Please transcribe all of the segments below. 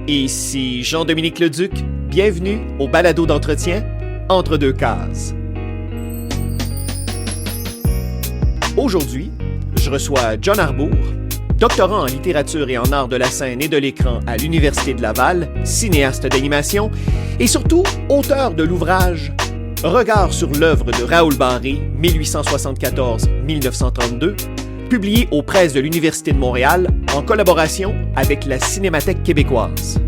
Ici Jean-Dominique Leduc, bienvenue au balado d'entretien Entre deux cases. Aujourd'hui, je reçois John Arbour, doctorant en littérature et en art de la scène et de l'écran à l'Université de Laval, cinéaste d'animation et surtout auteur de l'ouvrage Regard sur l'œuvre de Raoul Barré, 1874-1932, publié aux presses de l'Université de Montréal en collaboration avec la Cinémathèque québécoise.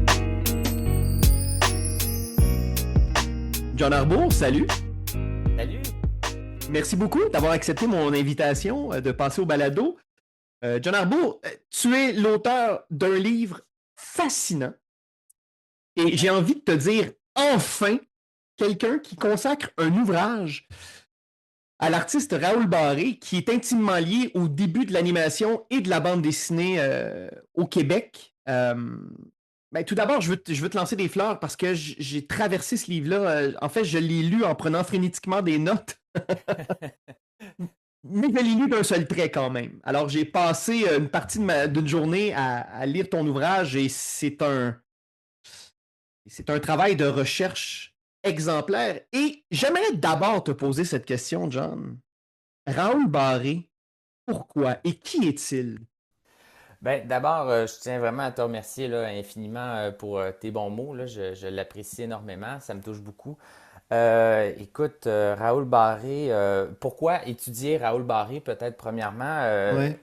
John Arbour, salut! Salut! Merci beaucoup d'avoir accepté mon invitation de passer au balado. John Arbour, tu es l'auteur d'un livre fascinant et j'ai envie de te dire, enfin, quelqu'un qui consacre un ouvrage à l'artiste Raoul Barré, qui est intimement lié au début de l'animation et de la bande dessinée au Québec. Tout d'abord, je veux te lancer des fleurs parce que j'ai traversé ce livre-là. En fait, je l'ai lu en prenant frénétiquement des notes. Mais je l'ai lu d'un seul trait quand même. Alors, j'ai passé une partie d'une journée à lire ton ouvrage et c'est un travail de recherche exemplaire. Et j'aimerais d'abord te poser cette question, John. Raoul Barré, pourquoi et qui est-il? Ben, d'abord, je tiens vraiment à te remercier là, infiniment pour tes bons mots. Là. Je l'apprécie énormément. Ça me touche beaucoup. Écoute, Raoul Barré, pourquoi étudier Raoul Barré, peut-être premièrement? Ouais.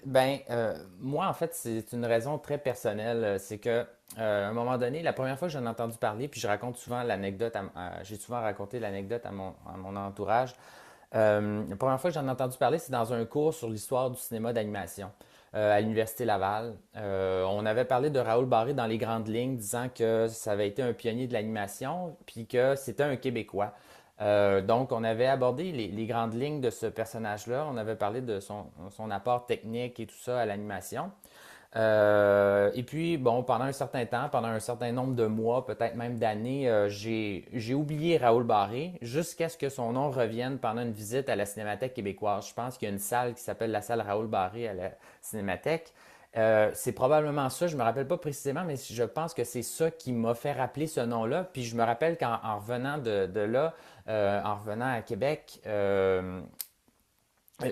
Moi, en fait, c'est une raison très personnelle. C'est que, à un moment donné, la première fois que j'en ai entendu parler, puis je raconte souvent l'anecdote, j'ai souvent raconté l'anecdote à mon entourage. La première fois que j'en ai entendu parler, c'est dans un cours sur l'histoire du cinéma d'animation à l'Université Laval. On avait parlé de Raoul Barré dans les grandes lignes, disant que ça avait été un pionnier de l'animation, puis que c'était un Québécois. Donc, on avait abordé les grandes lignes de ce personnage-là. On avait parlé de son apport technique et tout ça à l'animation. Et puis, bon, pendant un certain temps, pendant un certain nombre de mois, peut-être même d'années, j'ai oublié Raoul Barré jusqu'à ce que son nom revienne pendant une visite à la Cinémathèque québécoise. Je pense qu'il y a une salle qui s'appelle la salle Raoul Barré à la Cinémathèque. C'est probablement ça, je me rappelle pas précisément, mais je pense que c'est ça qui m'a fait rappeler ce nom-là. Puis je me rappelle qu'en revenant de là, en revenant à Québec,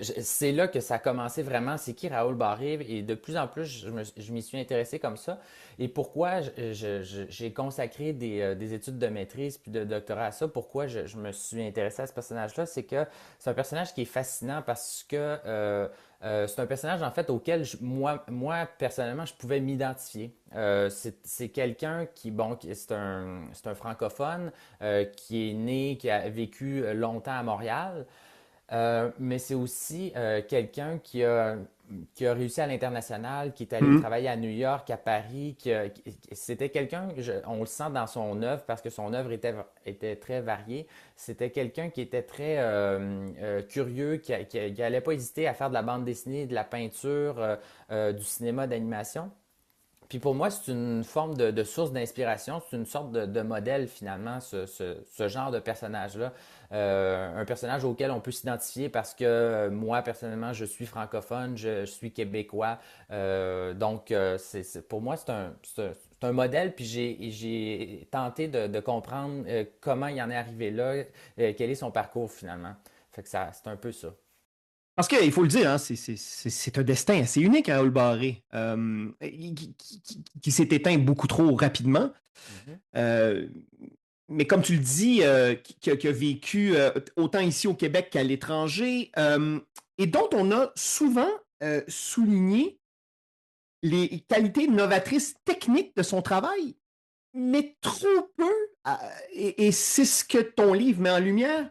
c'est là que ça a commencé vraiment. C'est qui Raoul Barré? Et de plus en plus, je m'y suis intéressé comme ça. Et pourquoi j'ai consacré des études de maîtrise puis de doctorat à ça? Pourquoi je me suis intéressé à ce personnage-là? C'est que c'est un personnage qui est fascinant parce que c'est un personnage en fait auquel moi personnellement, je pouvais m'identifier. C'est quelqu'un qui, bon, c'est un francophone qui est né, qui a vécu longtemps à Montréal. Mais c'est aussi quelqu'un qui a réussi à l'international, qui est allé Mhm. travailler à New York, à Paris. C'était quelqu'un, on le sent dans son œuvre parce que son œuvre était très variée. C'était quelqu'un qui était très curieux, qui n'allait pas hésiter à faire de la bande dessinée, de la peinture, du cinéma d'animation. Puis pour moi, c'est une forme de source d'inspiration, c'est une sorte de modèle finalement, ce genre de personnage-là. Un personnage auquel on peut s'identifier parce que moi, personnellement, je suis francophone, je suis québécois. Pour moi, c'est un modèle, puis j'ai tenté de comprendre comment il en est arrivé là, quel est son parcours finalement. Fait que c'est un peu ça. Parce qu'il faut le dire, hein, c'est un destin assez unique, hein, Raoul Barré, qui s'est éteint beaucoup trop rapidement. Mhm. Euh, mais comme tu le dis, qui a vécu autant ici au Québec qu'à l'étranger, et dont on a souvent souligné les qualités novatrices techniques de son travail, mais trop peu, et c'est ce que ton livre met en lumière,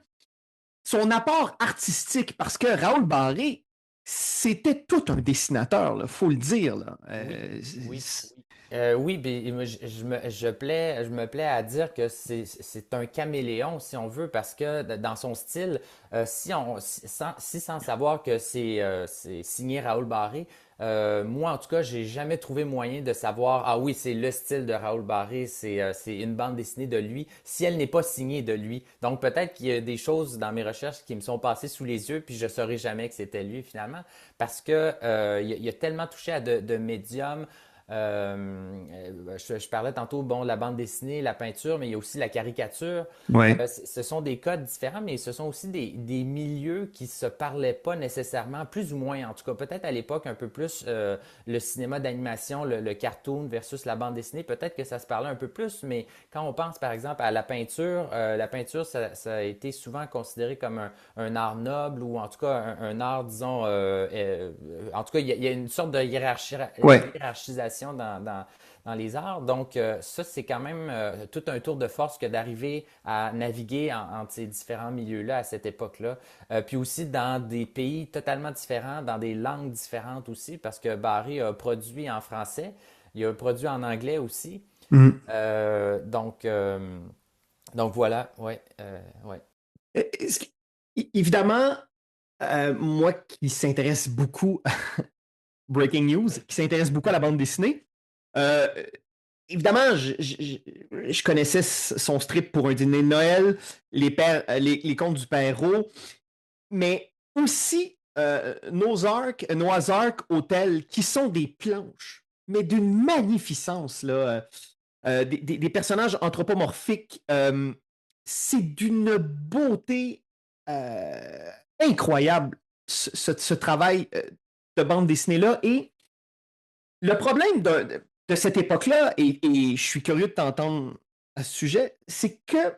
son apport artistique, parce que Raoul Barré, c'était tout un dessinateur, il faut le dire. Là. Oui, oui. Oui, ben, moi, je me plais à dire que c'est un caméléon, si on veut, parce que dans son style, si sans savoir que c'est signé Raoul Barré, moi, en tout cas, j'ai jamais trouvé moyen de savoir, ah oui, c'est le style de Raoul Barré, c'est une bande dessinée de lui, si elle n'est pas signée de lui. Donc peut-être qu'il y a des choses dans mes recherches qui me sont passées sous les yeux, puis je saurais jamais que c'était lui finalement, parce que il a tellement touché à de médiums. Je parlais tantôt, bon, la bande dessinée, la peinture, mais il y a aussi la caricature. Ouais. Ce sont des codes différents, mais ce sont aussi des milieux qui se parlaient pas nécessairement, plus ou moins, en tout cas, peut-être à l'époque un peu plus le cinéma d'animation, le cartoon versus la bande dessinée, peut-être que ça se parlait un peu plus, mais quand on pense par exemple à la peinture, ça a été souvent considéré comme un art noble ou en tout cas un art, disons, en tout cas, il y a une sorte de Ouais. hiérarchisation dans les arts. Donc, ça, c'est quand même tout un tour de force que d'arriver à naviguer entre ces différents milieux-là à cette époque-là. Puis aussi dans des pays totalement différents, dans des langues différentes aussi, parce que Barry a produit en français, il a produit en anglais aussi. Mhm. Donc, voilà, ouais, ouais. Est-ce que- Évidemment, moi qui s'intéresse beaucoup Breaking News, qui s'intéresse beaucoup à la bande dessinée. Euh, Évidemment, je connaissais son strip pour un dîner de Noël, les contes du Père Rouge, mais aussi Noah's Ark Hotel, qui sont des planches, mais d'une magnificence, là. Des personnages anthropomorphiques. C'est d'une beauté incroyable, ce travail de bande dessinée-là. Et le problème de cette époque-là, et je suis curieux de t'entendre à ce sujet, c'est que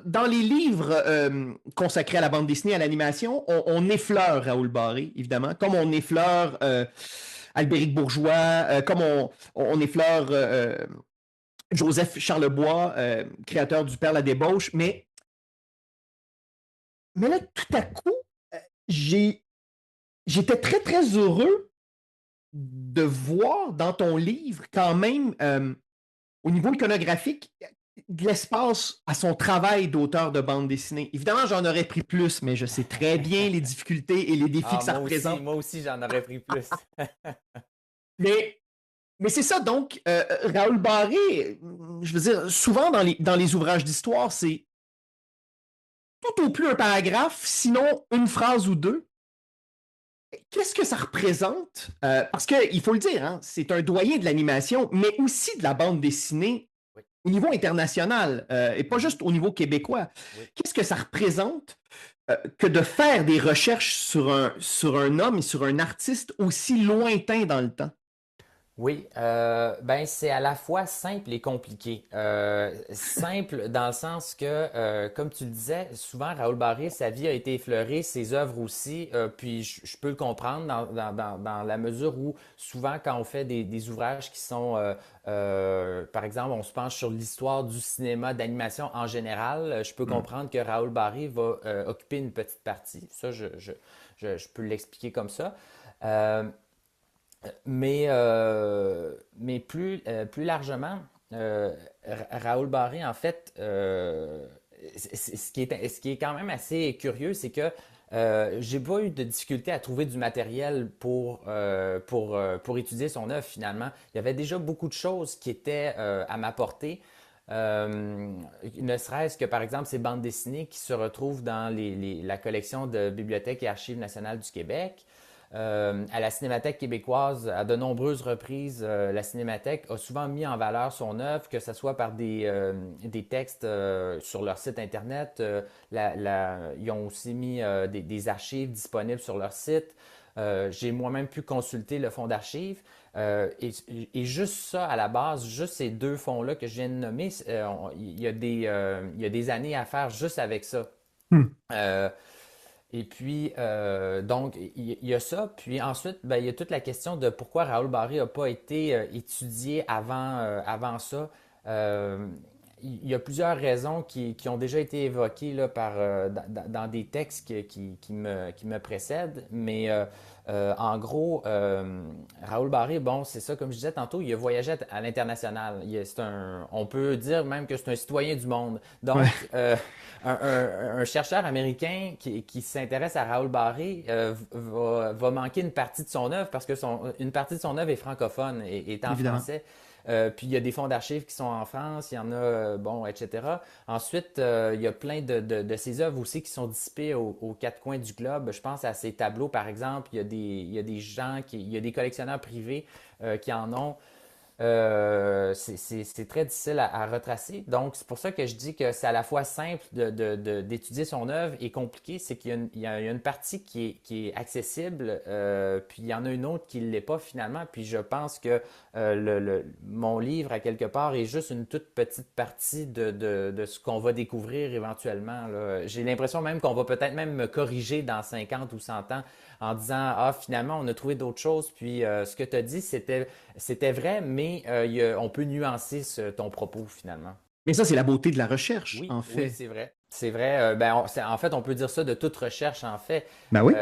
dans les livres consacrés à la bande dessinée, à l'animation, on effleure Raoul Barré, évidemment, comme on effleure Albéric Bourgeois, comme on effleure Joseph Charlebois, créateur du Père la débauche. Mais là, tout à coup, j'ai, j'étais très, très heureux de voir dans ton livre, quand même, au niveau iconographique, de l'espace à son travail d'auteur de bande dessinée. Évidemment, j'en aurais pris plus, mais je sais très bien les difficultés et les défis Ah, que ça représente. moi aussi, j'en aurais pris plus. Mais, mais c'est ça, donc, Raoul Barré, je veux dire, souvent dans les ouvrages d'histoire, c'est tout au plus un paragraphe, sinon une phrase ou deux. Qu'est-ce que ça représente? Parce qu'il faut le dire, hein, c'est un doyen de l'animation, mais aussi de la bande dessinée Oui. au niveau international et pas Mhm. juste au niveau québécois. Oui. Qu'est-ce que ça représente que de faire des recherches sur un homme et sur un artiste aussi lointain dans le temps? Oui, ben c'est à la fois simple et compliqué. Simple dans le sens que, comme tu le disais, souvent Raoul Barré, sa vie a été effleurée, ses œuvres aussi, puis je peux le comprendre dans la mesure où souvent quand on fait des ouvrages qui sont, par exemple, on se penche sur l'histoire du cinéma d'animation en général, je peux Hmm. comprendre que Raoul Barré va occuper une petite partie. Ça, je peux l'expliquer comme ça. Euh, mais plus largement, Raoul Barré, en fait, ce qui est quand même assez curieux, c'est que j'ai pas eu de difficulté à trouver du matériel pour étudier son œuvre finalement. Il y avait déjà beaucoup de choses qui étaient à ma portée. Euh, Ne serait-ce que par exemple ces bandes dessinées qui se retrouvent dans la collection de Bibliothèque et Archives nationales du Québec. À la Cinémathèque québécoise, à de nombreuses reprises, la Cinémathèque a souvent mis en valeur son œuvre, que ce soit par des textes sur leur site Internet. Ils ont aussi mis des archives disponibles sur leur site. J'ai moi-même pu consulter le fonds d'archives. Et juste ça, à la base, juste ces deux fonds-là que je viens de nommer, il y a des années à faire juste avec ça. Hmm. Euh, et puis, donc, il y a ça. Puis ensuite, ben, il y a toute la question de pourquoi Raoul Barré n'a pas été étudié avant ça. Euh, il y a plusieurs raisons qui ont déjà été évoquées là, dans des textes qui me précèdent. Mais en gros, Raoul Barré, bon, c'est ça, comme je disais tantôt, il a voyagé à l'international. On peut dire même que c'est un citoyen du monde. Ouais, Donc, un chercheur américain qui s'intéresse à Raoul Barré va manquer une partie de son œuvre parce que une partie de son œuvre est francophone et est en évidemment. français. Puis il y a des fonds d'archives qui sont en France, il y en a, bon, etc. Ensuite, il y a plein de ses œuvres aussi qui sont dissipées aux quatre coins du globe. Je pense à ses tableaux, par exemple. Il y a il y a des gens, il y a des collectionneurs privés qui en ont. C'est très difficile à retracer. Donc, c'est pour ça que je dis que c'est à la fois simple d'étudier son œuvre et compliqué. C'est qu'il y a il y a une partie qui est accessible, puis il y en a une autre qui ne l'est pas finalement. Puis je pense que mon livre, à quelque part, est juste une toute petite partie de ce qu'on va découvrir éventuellement, là. J'ai l'impression même qu'on va peut-être même me corriger dans 50 ou 100 ans en disant, ah, finalement, on a trouvé d'autres choses. Puis ce que tu as dit, c'était vrai, mais on peut nuancer ton propos finalement. Mais ça, c'est la beauté de la recherche, Oui, en oui, fait. c'est vrai. C'est vrai. Ben, en fait, on peut dire ça de toute recherche, en fait. Ben oui.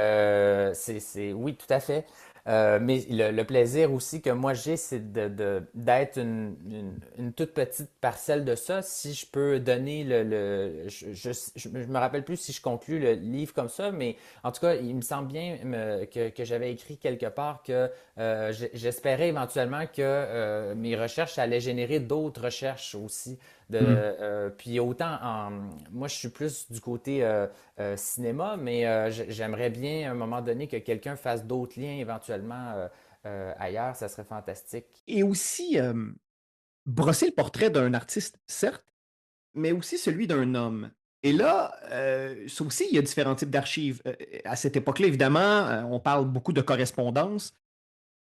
Oui, tout à fait. Mais le plaisir aussi que moi j'ai, c'est d'être une toute petite parcelle de ça. Si je peux donner je me rappelle plus si je conclus le livre comme ça, mais en tout cas, il me semble bien que j'avais écrit quelque part que j'espérais éventuellement que mes recherches allaient générer d'autres recherches aussi. Mhm. Puis moi je suis plus du côté cinéma, mais j'aimerais bien à un moment donné que quelqu'un fasse d'autres liens éventuellement ailleurs, ça serait fantastique. Et aussi, brosser le portrait d'un artiste, certes, mais aussi celui d'un homme. Et là, ça aussi, il y a différents types d'archives. À cette époque-là, évidemment, on parle beaucoup de correspondance.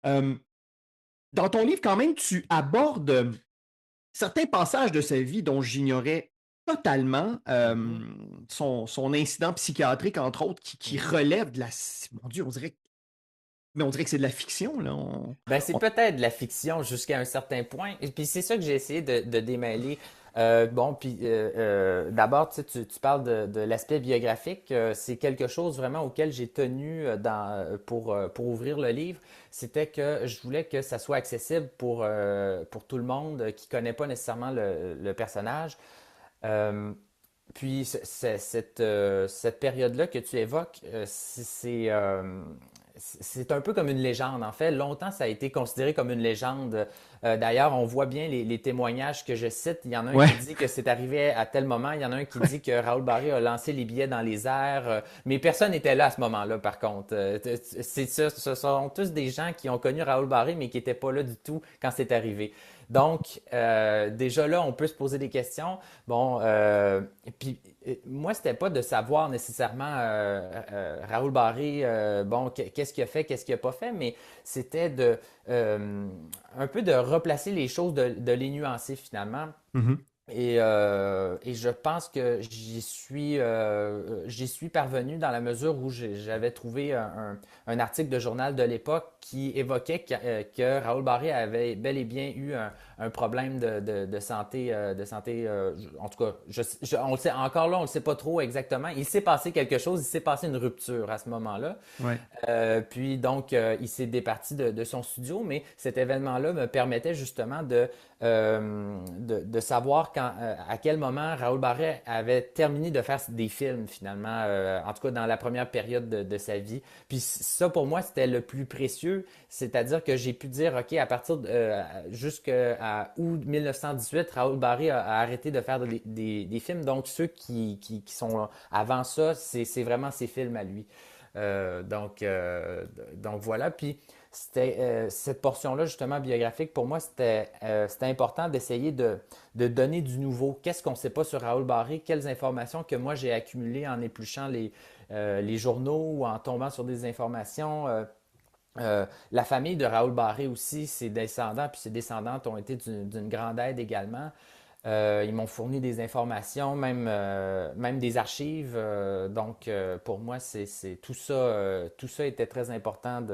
Euh, Dans ton livre, quand même, tu abordes certains passages de sa vie dont j'ignorais totalement. Mhm, Son incident psychiatrique, entre autres, qui mhm. relève de la... Mon Dieu, mais on dirait que c'est de la fiction, là. Ben, c'est On- peut-être de la fiction jusqu'à un certain point. Et puis c'est ça que j'ai essayé de démêler. Bon, puis d'abord, tu parles de l'aspect biographique. C'est quelque chose vraiment auquel j'ai tenu pour ouvrir le livre. C'était que je voulais que ça soit accessible pour tout le monde qui connaît pas nécessairement le personnage. Euh, Puis cette période-là que tu évoques, c'est un peu comme une légende. En fait, longtemps, ça a été considéré comme une légende. D'ailleurs, on voit bien les témoignages que je cite. Il y en a un qui Ouais. dit que c'est arrivé à tel moment. Il y en a un qui dit que Raoul Barré a lancé les billets dans les airs. Mais personne n'était là à ce moment-là, par contre. Ce sont tous des gens qui ont connu Raoul Barré, mais qui n'étaient pas là du tout quand c'est arrivé. Donc, déjà là, on peut se poser des questions. Bon, puis moi, c'était pas de savoir nécessairement Raoul Barré, bon, qu'est-ce qu'il a fait, qu'est-ce qu'il a pas fait, mais c'était un peu de replacer les choses, de les nuancer finalement. Mhm. Et je pense que j'y suis parvenu dans la mesure où j'avais trouvé un article de journal de l'époque qui évoquait que Raoul Barré avait bel et bien eu un problème de santé, en tout cas, on le sait, encore là, on ne le sait pas trop exactement. Il s'est passé quelque chose, il s'est passé une rupture à ce moment-là. Ouais. Puis donc, il s'est départi de son studio, mais cet événement-là me permettait justement de savoir à quel moment Raoul Barret avait terminé de faire des films finalement, en tout cas dans la première période de sa vie. Puis ça, pour moi, c'était le plus précieux, c'est-à-dire que j'ai pu dire, OK, à partir jusqu'à août 1918, Raoul Barret a arrêté de faire des films. Donc, ceux qui sont avant ça, c'est vraiment ses films à lui. Donc voilà. Puis cette portion-là, justement, biographique, pour moi, c'était important d'essayer de donner du nouveau. Qu'est-ce qu'on ne sait pas sur Raoul Barré? Quelles informations que moi j'ai accumulées en épluchant les journaux ou en tombant sur des informations. La famille de Raoul Barré aussi, ses descendants, puis ses descendantes ont été d'une grande aide également. Ils m'ont fourni des informations, même des archives. Donc, pour moi, tout ça était très important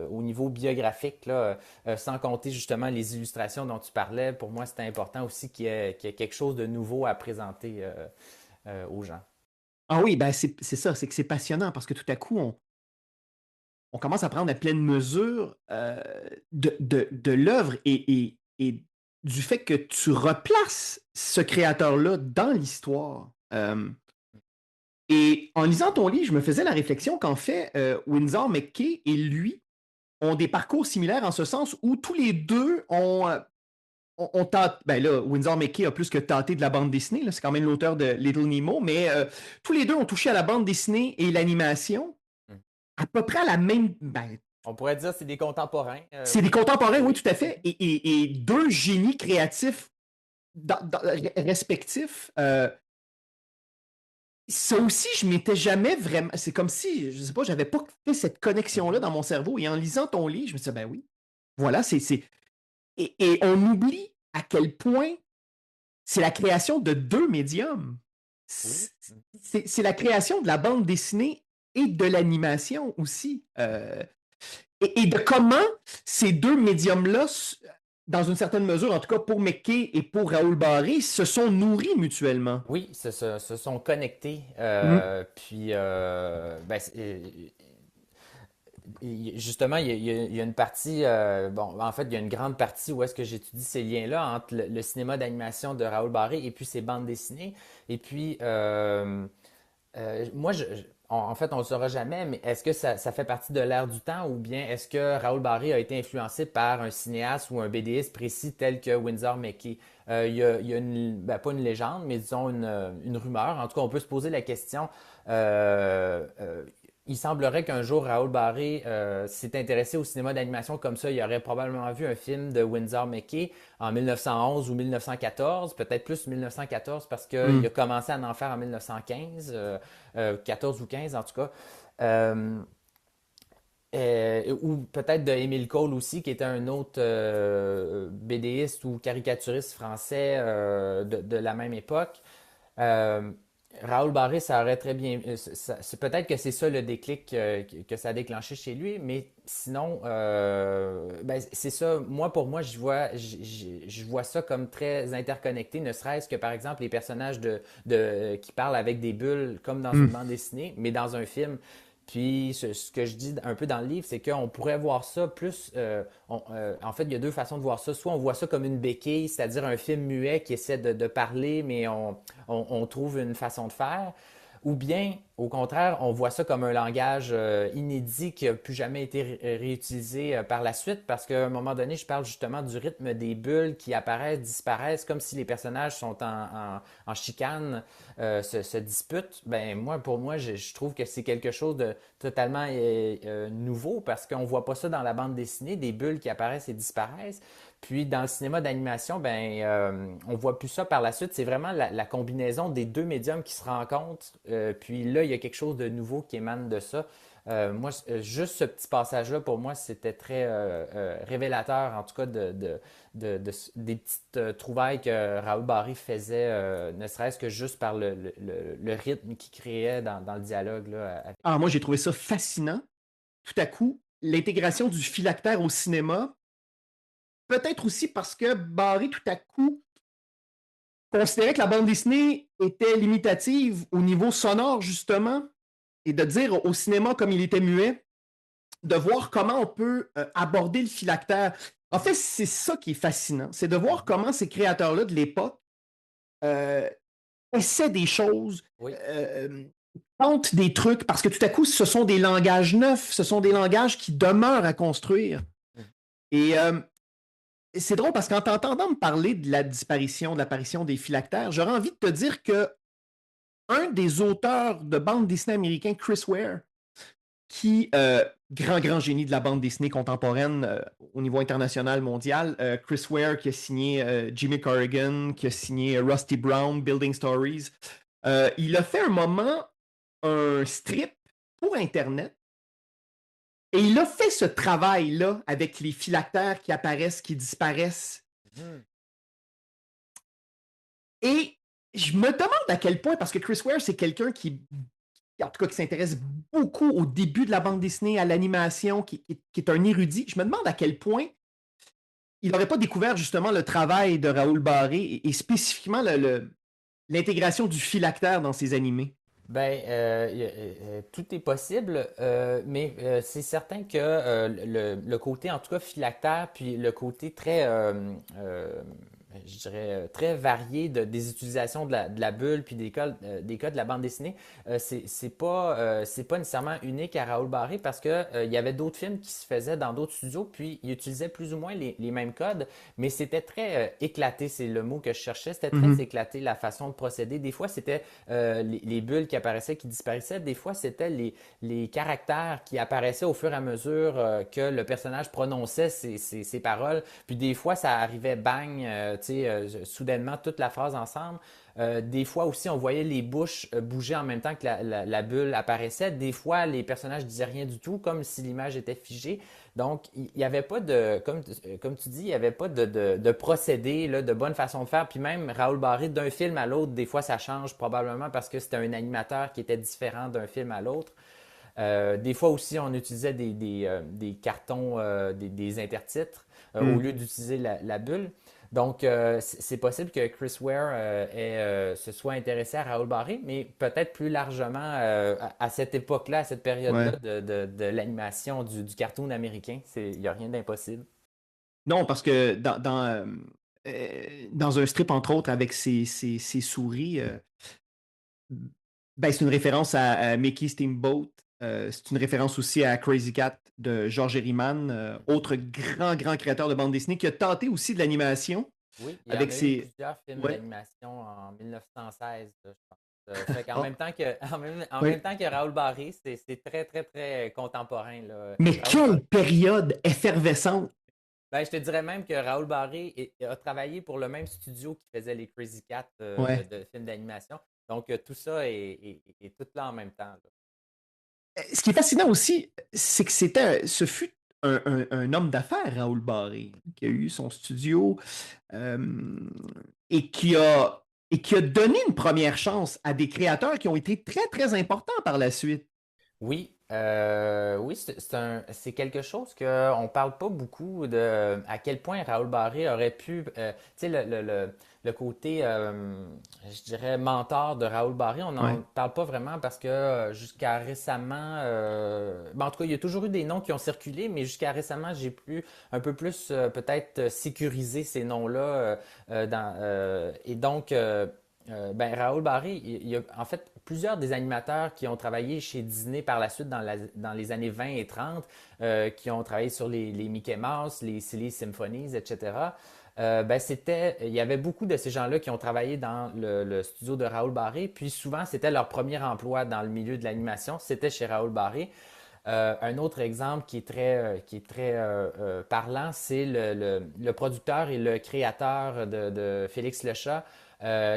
au niveau biographique, là, sans compter justement les illustrations dont tu parlais. Pour moi, c'était important aussi qu'il y ait quelque chose de nouveau à présenter aux gens. Ah oui, ben c'est ça, c'est que c'est passionnant parce que tout à coup, on commence à prendre la pleine mesure de l'œuvre et du fait que tu replaces ce créateur-là dans l'histoire. Et en lisant ton livre, je me faisais la réflexion qu'en fait, Winsor McKay et lui ont des parcours similaires en ce sens où tous les deux ont tenté. Ben là, Winsor McKay a plus que tenté de la bande dessinée, là, c'est quand même l'auteur de Little Nemo, mais tous les deux ont touché à la bande dessinée et l'animation à peu près à la même, ben, On pourrait dire que c'est des contemporains. C'est des Oui. contemporains, oui, Oui. tout à fait, et deux génies créatifs respectifs. Ça aussi, je m'étais jamais vraiment. C'est comme si, je sais pas, j'avais pas fait cette connexion-là Mhm. dans mon cerveau. Et en lisant ton livre, je me suis dit, ben oui, voilà, et on oublie à quel point c'est la création de deux médiums. Oui. C'est la création de la bande dessinée et de l'animation aussi. Et de comment ces deux médiums-là, dans une certaine mesure, en tout cas pour McKay et pour Raoul Barré, se sont nourris mutuellement. Oui, se sont connectés. Mm. Puis, ben, justement, il y a une partie, bon, en fait, il y a une grande partie où est-ce que j'étudie ces liens-là entre le cinéma d'animation de Raoul Barré et puis ses bandes dessinées. Et puis, moi, en fait, on ne le saura jamais, mais est-ce que ça fait partie de l'ère du temps ou bien est-ce que Raoul Barré a été influencé par un cinéaste ou un BDiste précis tel que Winsor McCay? Il y a ben, pas une légende, mais disons une rumeur. En tout cas, on peut se poser la question. euh, euh, il semblerait qu'un jour, Raoul Barré s'est intéressé au cinéma d'animation comme ça. Il aurait probablement vu un film de Winsor McCay en 1911 ou 1914, peut-être plus 1914 parce qu'il a Mm. commencé à en faire en 1915, 14 ou 15 en tout cas. Euh, ou peut-être de Émile Cole aussi, qui était un autre BDiste ou caricaturiste français de la même époque. Euh, Raoul Barré, ça aurait très bien. C'est peut-être que c'est ça le déclic que ça a déclenché chez lui, mais sinon, ben, c'est ça. Moi, pour moi, je vois ça comme très interconnecté, ne serait-ce que par exemple les personnages qui parlent avec des bulles comme dans une Mm. bande dessinée, mais dans un film. Puis ce que je dis un peu dans le livre, c'est qu'on pourrait voir ça plus. En fait, il y a deux façons de voir ça. Soit on voit ça comme une béquille, c'est-à-dire un film muet qui essaie de parler, mais on trouve une façon de faire. Ou bien, au contraire, on voit ça comme un langage inédit qui n'a plus jamais été réutilisé par la suite, parce qu'à un moment donné, je parle justement du rythme des bulles qui apparaissent, disparaissent, comme si les personnages sont en chicane, se disputent. Ben moi, pour moi, je trouve que c'est quelque chose de totalement nouveau, parce qu'on voit pas ça dans la bande dessinée, des bulles qui apparaissent et disparaissent. Puis dans le cinéma d'animation, ben, on voit plus ça par la suite. C'est vraiment la combinaison des deux médiums qui se rencontrent. Puis là, il y a quelque chose de nouveau qui émane de ça. Moi, juste ce petit passage-là, pour moi, c'était très révélateur, en tout cas, des petites trouvailles que Raoul Barré faisait, ne serait-ce que juste par le rythme qu'il créait dans le dialogue là, avec... Ah, moi, j'ai trouvé ça fascinant. Tout à coup, l'intégration du phylactère au cinéma, peut-être aussi parce que Barré, tout à coup, considérait que la bande dessinée était limitative au niveau sonore, justement, et de dire au cinéma, comme il était muet, de voir comment on peut aborder le phylactère. En fait, c'est ça qui est fascinant, c'est de voir Mhm. comment ces créateurs-là de l'époque euh, essaient des choses, Oui. tentent des trucs, parce que tout à coup, ce sont des langages neufs, ce sont des langages qui demeurent à construire. Mhm. Et c'est drôle parce qu'en t'entendant me parler de la disparition, de l'apparition des phylactères, j'aurais envie de te dire que un des auteurs de bande dessinée américain, Chris Ware, qui, grand génie de la bande dessinée contemporaine au niveau international, mondial, Chris Ware qui a signé Jimmy Corrigan, qui a signé Rusty Brown, Building Stories, il a fait un moment un strip pour Internet et il a fait ce travail-là avec les phylactères qui apparaissent, qui disparaissent. Mhm. Et je me demande à quel point, parce que Chris Ware, c'est quelqu'un en tout cas, qui s'intéresse beaucoup au début de la bande dessinée, à l'animation, qui est un érudit. Je me demande à quel point il n'aurait pas découvert justement le travail de Raoul Barré et spécifiquement l'intégration du phylactère dans ses animés. Ben, tout est possible, mais c'est certain que le côté, en tout cas, phylactère, puis le côté très je dirais, très varié des utilisations de la bulle puis des codes de la bande dessinée. C'est pas nécessairement unique à Raoul Barré parce que il y avait d'autres films qui se faisaient dans d'autres studios, puis ils utilisaient plus ou moins les mêmes codes, mais c'était très éclaté, c'est le mot que je cherchais, c'était très Mhm. éclaté la façon de procéder. Des fois, c'était les bulles qui apparaissaient, qui disparaissaient, des fois, c'était les caractères qui apparaissaient au fur et à mesure que le personnage prononçait ses paroles. Puis des fois, ça arrivait bang, tu sais, soudainement, toute la phrase ensemble. Des fois aussi, on voyait les bouches bouger en même temps que la bulle apparaissait. Des fois, les personnages disaient rien du tout, comme si l'image était figée. Donc, il n'y avait pas de, comme tu dis, il n'y avait pas de procédé, là, de bonne façon de faire. Puis même Raoul Barré, d'un film à l'autre, des fois, ça change probablement parce que c'était un animateur qui était différent d'un film à l'autre. Des fois aussi, on utilisait des cartons, des intertitres au Mhm. lieu d'utiliser la bulle. Donc, c'est possible que Chris Ware se soit intéressé à Raoul Barré, mais peut-être plus largement à cette époque-là, à cette période-là Ouais. de l'animation du cartoon américain. Il n'y a rien d'impossible. Non, parce que dans un strip, entre autres, avec ses souris, ben, c'est une référence à Mickey Steamboat. C'est une référence aussi à Crazy Cat de George Herriman, autre grand créateur de bande dessinée qui a tenté aussi de l'animation Oui, il y en avec a eu ses. plusieurs films Ouais. d'animation en 1916, là, je pense. Fait qu'en Ah, même temps que, en même ouais. temps que Raoul Barré, c'est très contemporain, là. Mais Raoul Ba- quelle période effervescente! Ben, je te dirais même que Raoul Barré a travaillé pour le même studio qui faisait les Crazy Cat Ouais. de films d'animation. Donc, tout ça est tout là en même temps, là. Ce qui est fascinant aussi, c'est que ce fut un homme d'affaires, Raoul Barré, qui a eu son studio euh, et qui a donné une première chance à des créateurs qui ont été très importants par la suite. Oui, oui, c'est quelque chose qu'on parle pas beaucoup de à quel point Raoul Barré aurait pu, tu sais, le côté, je dirais, mentor de Raoul Barré, on n'en Ouais. parle pas vraiment parce que jusqu'à récemment, ben, en tout cas, il y a toujours eu des noms qui ont circulé, mais jusqu'à récemment, j'ai pu un peu plus peut-être sécuriser ces noms-là, et donc, ben, Raoul Barré, il y a en fait plusieurs des animateurs qui ont travaillé chez Disney par la suite dans les années 20 et 30, qui ont travaillé sur les Mickey Mouse, les Silly Symphonies, etc. Ben il y avait beaucoup de ces gens-là qui ont travaillé dans le studio de Raoul Barré, puis souvent c'était leur premier emploi dans le milieu de l'animation, c'était chez Raoul Barré. Un autre exemple qui est très parlant, c'est le producteur et le créateur de Félix le Chat,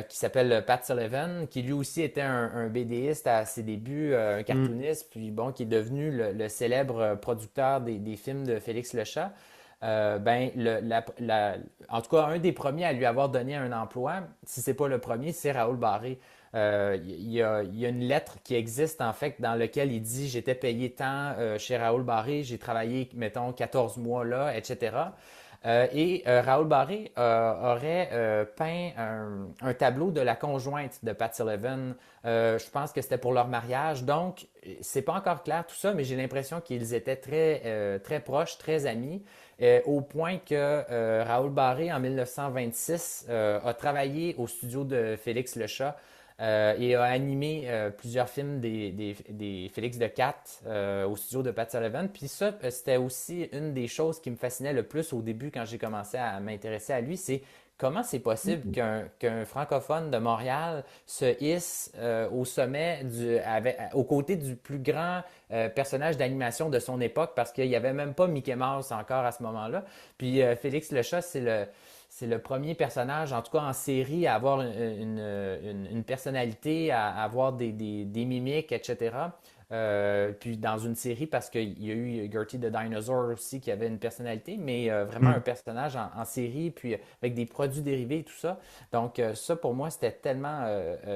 qui s'appelle Pat Sullivan, qui lui aussi était un BDiste à ses débuts, un Mm. cartooniste, puis bon, qui est devenu le célèbre producteur des films de Félix le Chat. Ben, en tout cas, un des premiers à lui avoir donné un emploi, si c'est pas le premier, c'est Raoul Barré. Il y a une lettre qui existe en fait dans laquelle il dit j'étais payé tant chez Raoul Barré, j'ai travaillé, mettons, 14 mois là, etc. Raoul Barré aurait peint un tableau de la conjointe de Pat Sullivan. Je pense que c'était pour leur mariage. Donc, c'est pas encore clair tout ça, mais j'ai l'impression qu'ils étaient très proches, très amis, au point que Raoul Barré, en 1926, a travaillé au studio de Félix Le Chat et a animé plusieurs films des Félix de Cat au studio de Pat Sullivan. Puis ça, c'était aussi une des choses qui me fascinait le plus au début quand j'ai commencé à m'intéresser à lui, c'est comment c'est possible qu'un francophone de Montréal se hisse au sommet aux côtés du plus grand personnage d'animation de son époque, parce qu'il n'y avait même pas Mickey Mouse encore à ce moment-là. Puis Félix le Chat, c'est le premier personnage, en tout cas en série, à avoir une personnalité, à avoir des mimiques, etc. Puis dans une série, parce qu'il y a eu Gertie the Dinosaur aussi qui avait une personnalité, mais vraiment un Mm. personnage en série, puis avec des produits dérivés et tout ça. Donc ça, pour moi, c'était tellement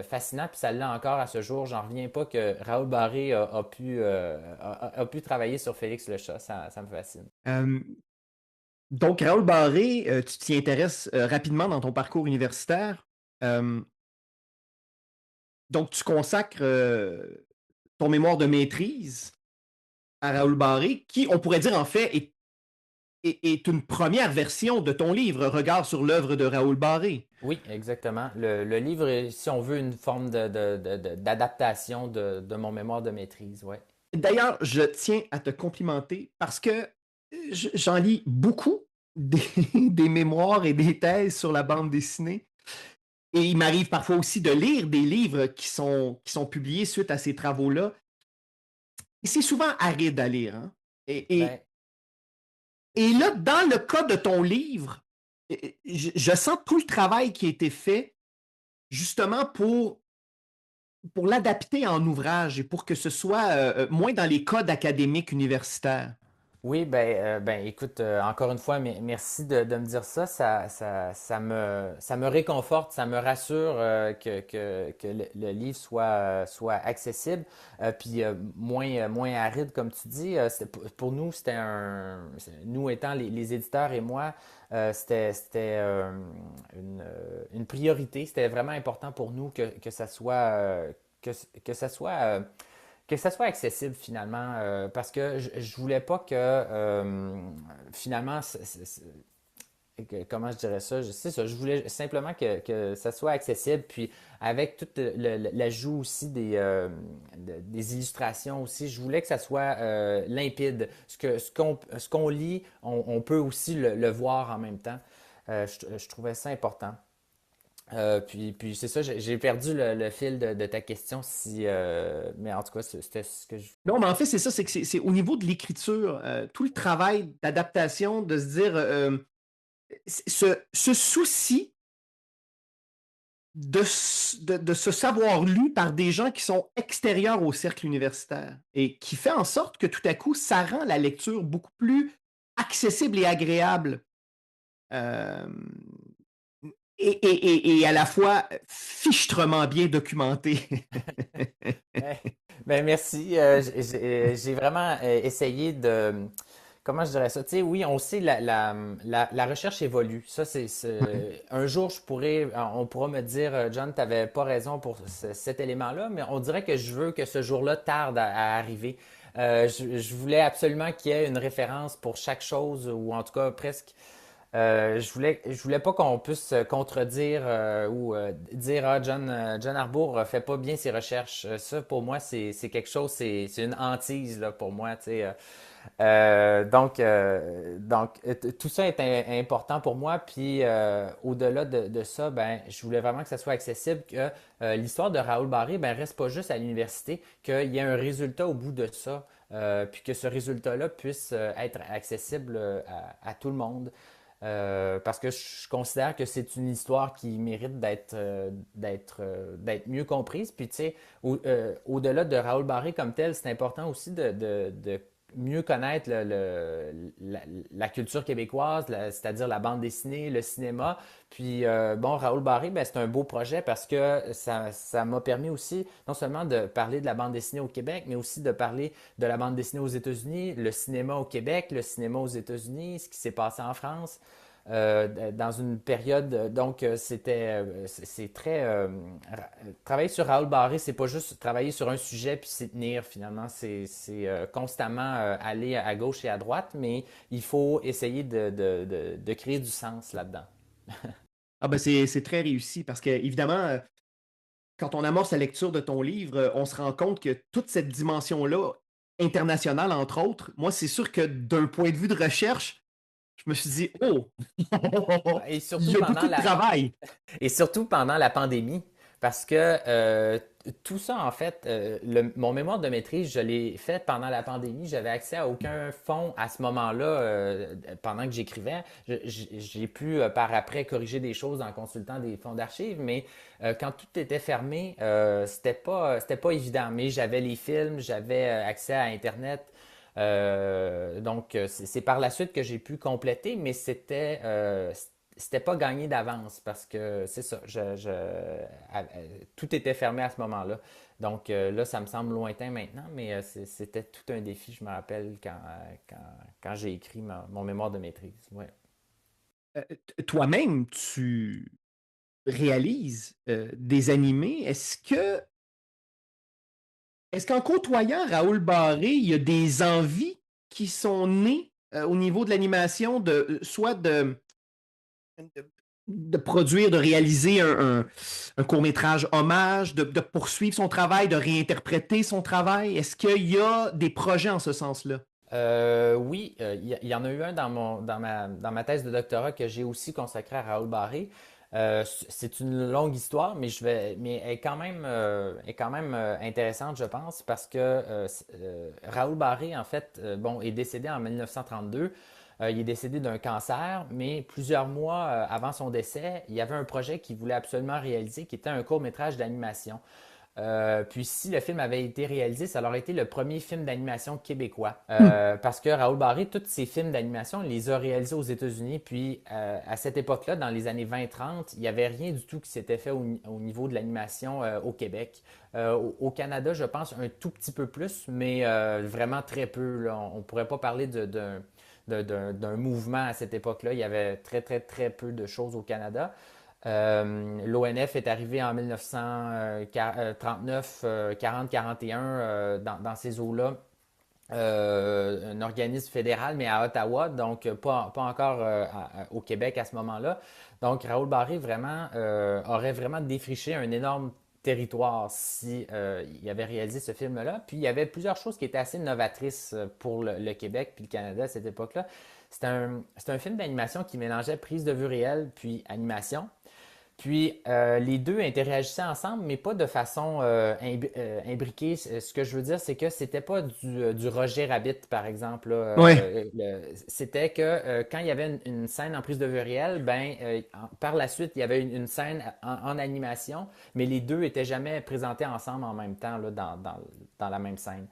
fascinant, puis ça l'est encore à ce jour. J'en reviens pas que Raoul Barré a pu travailler sur Félix le Chat. Ça me fascine. Euh, donc, Raoul Barré, tu t'y intéresses rapidement dans ton parcours universitaire. Euh, donc, tu consacres ton mémoire de maîtrise à Raoul Barré, qui, on pourrait dire en fait, est est une première version de ton livre, Regard sur l'œuvre de Raoul Barré. Oui, exactement. Le livre est, si on veut, une forme d'adaptation de mon mémoire de maîtrise, ouais. D'ailleurs, je tiens à te complimenter parce que j'en lis beaucoup des, des mémoires et des thèses sur la bande dessinée. Et il m'arrive parfois aussi de lire des livres qui sont publiés suite à ces travaux-là. Et c'est souvent aride à lire. Hein? Et, Ben, et, et là, dans le cas de ton livre, je sens tout le travail qui a été fait justement pour l'adapter en ouvrage et pour que ce soit moins dans les codes académiques universitaires. oui, ben, écoute, encore une fois, merci de me dire ça. Ça me réconforte, ça me rassure que le livre soit accessible, puis moins aride, comme tu dis. Pour nous, nous étant les éditeurs et moi, c'était une priorité. C'était vraiment important pour nous que ça soit, que ça soit que ça soit accessible finalement, parce que je voulais pas que finalement, comment je dirais ça, c'est ça, je voulais simplement que ça soit accessible, puis avec tout l'ajout aussi des illustrations aussi, je voulais que ça soit limpide. Ce qu'on lit, on peut aussi le voir en même temps. Je trouvais ça important. Puis c'est ça, j'ai perdu le fil de ta question, mais en tout cas, c'était ce que je... Non, mais en fait, c'est ça, c'est que c'est au niveau de l'écriture, tout le travail d'adaptation, de se dire, ce souci de se savoir lu par des gens qui sont extérieurs au cercle universitaire et qui fait en sorte que tout à coup, ça rend la lecture beaucoup plus accessible et agréable. Euh, et à la fois fichtrement bien documenté. Ben, ben, merci. J'ai vraiment essayé de... Comment je dirais ça? Tu sais, oui, on sait la recherche évolue. Ça, un jour, on pourra me dire, John, tu n'avais pas raison pour cet élément-là, mais on dirait que je veux que ce jour-là tarde à arriver. Je voulais absolument qu'il y ait une référence pour chaque chose, ou en tout cas presque. Je voulais pas qu'on puisse se contredire ou dire John Arbour fait pas bien ses recherches. Ça pour moi c'est quelque chose, c'est une hantise là pour moi. Tu sais. Tout ça est important pour moi. Puis au-delà de ça, ben je voulais vraiment que ça soit accessible, que l'histoire de Raoul Barré ben reste pas juste à l'université, qu'il y ait un résultat au bout de ça. Puis que ce résultat-là puisse être accessible à tout le monde. Parce que je considère que c'est une histoire qui mérite d'être mieux comprise. Puis, tu sais, au-delà de Raoul Barré comme tel, c'est important aussi de mieux connaître la culture québécoise, c'est-à-dire la bande dessinée, le cinéma. Puis, bon, Raoul Barré, ben, c'est un beau projet parce que ça m'a permis aussi non seulement de parler de la bande dessinée au Québec, mais aussi de parler de la bande dessinée aux États-Unis, le cinéma au Québec, le cinéma aux États-Unis, ce qui s'est passé en France. Dans une période, donc c'est très travailler sur Raoul Barré, c'est pas juste travailler sur un sujet puis s'y tenir finalement, c'est constamment aller à gauche et à droite, mais il faut essayer de créer du sens là-dedans. Ah ben c'est très réussi parce que évidemment, quand on amorce la lecture de ton livre, on se rend compte que toute cette dimension-là, internationale entre autres, moi c'est sûr que d'un point de vue de recherche, je me suis dit, oh, Et il surtout y a pendant beaucoup de travail. Et surtout pendant la pandémie, parce que tout ça, en fait, mon mémoire de maîtrise, je l'ai fait pendant la pandémie. J'avais accès à aucun fonds à ce moment-là pendant que j'écrivais. J'ai pu par après corriger des choses en consultant des fonds d'archives, mais quand tout était fermé, c'était pas évident. Mais j'avais les films, j'avais accès à Internet. Donc, c'est par la suite que j'ai pu compléter, mais c'était pas gagné d'avance parce que c'est ça, tout était fermé à ce moment-là. Donc là, ça me semble lointain maintenant, mais c'était tout un défi, je me rappelle, quand j'ai écrit mon mémoire de maîtrise. Ouais. Toi-même, tu réalises des animés. Est-ce qu'en côtoyant Raoul Barré, il y a des envies qui sont nées au niveau de l'animation, soit de produire, de réaliser un court-métrage hommage, de poursuivre son travail, de réinterpréter son travail? Est-ce qu'il y a des projets en ce sens-là? Oui, il y en a eu un dans ma thèse de doctorat que j'ai aussi consacré à Raoul Barré. C'est une longue histoire, mais elle est quand même intéressante, je pense, parce que Raoul Barré, en fait, bon, est décédé en 1932. Il est décédé d'un cancer, mais plusieurs mois avant son décès, il y avait un projet qu'il voulait absolument réaliser, qui était un court-métrage d'animation. Puis si le film avait été réalisé, ça aurait été le premier film d'animation québécois. Hmm. Parce que Raoul Barré, tous ses films d'animation, il les a réalisés aux États-Unis. Puis à cette époque-là, dans les années 20-30, il n'y avait rien du tout qui s'était fait au niveau de l'animation au Québec. Au Canada, je pense un tout petit peu plus, mais vraiment très peu, là. On ne pourrait pas parler d'un mouvement à cette époque-là. Il y avait très, très, très peu de choses au Canada. L'ONF est arrivé en 1939, 40-41 dans ces eaux-là. Un organisme fédéral, mais à Ottawa, donc pas encore au Québec à ce moment-là. Donc Raoul Barré vraiment aurait vraiment défriché un énorme territoire si il avait réalisé ce film-là. Puis il y avait plusieurs choses qui étaient assez novatrices pour le Québec puis le Canada à cette époque-là. C'est un film d'animation qui mélangeait prise de vue réelle puis animation. Puis les deux interagissaient ensemble, mais pas de façon imbriquée. Ce que je veux dire, c'est que c'était pas du Roger Rabbit, par exemple, là. Ouais. C'était que quand il y avait une scène en prise de vue réelle, ben par la suite, il y avait une scène en animation, mais les deux étaient jamais présentés ensemble en même temps là, dans la même scène.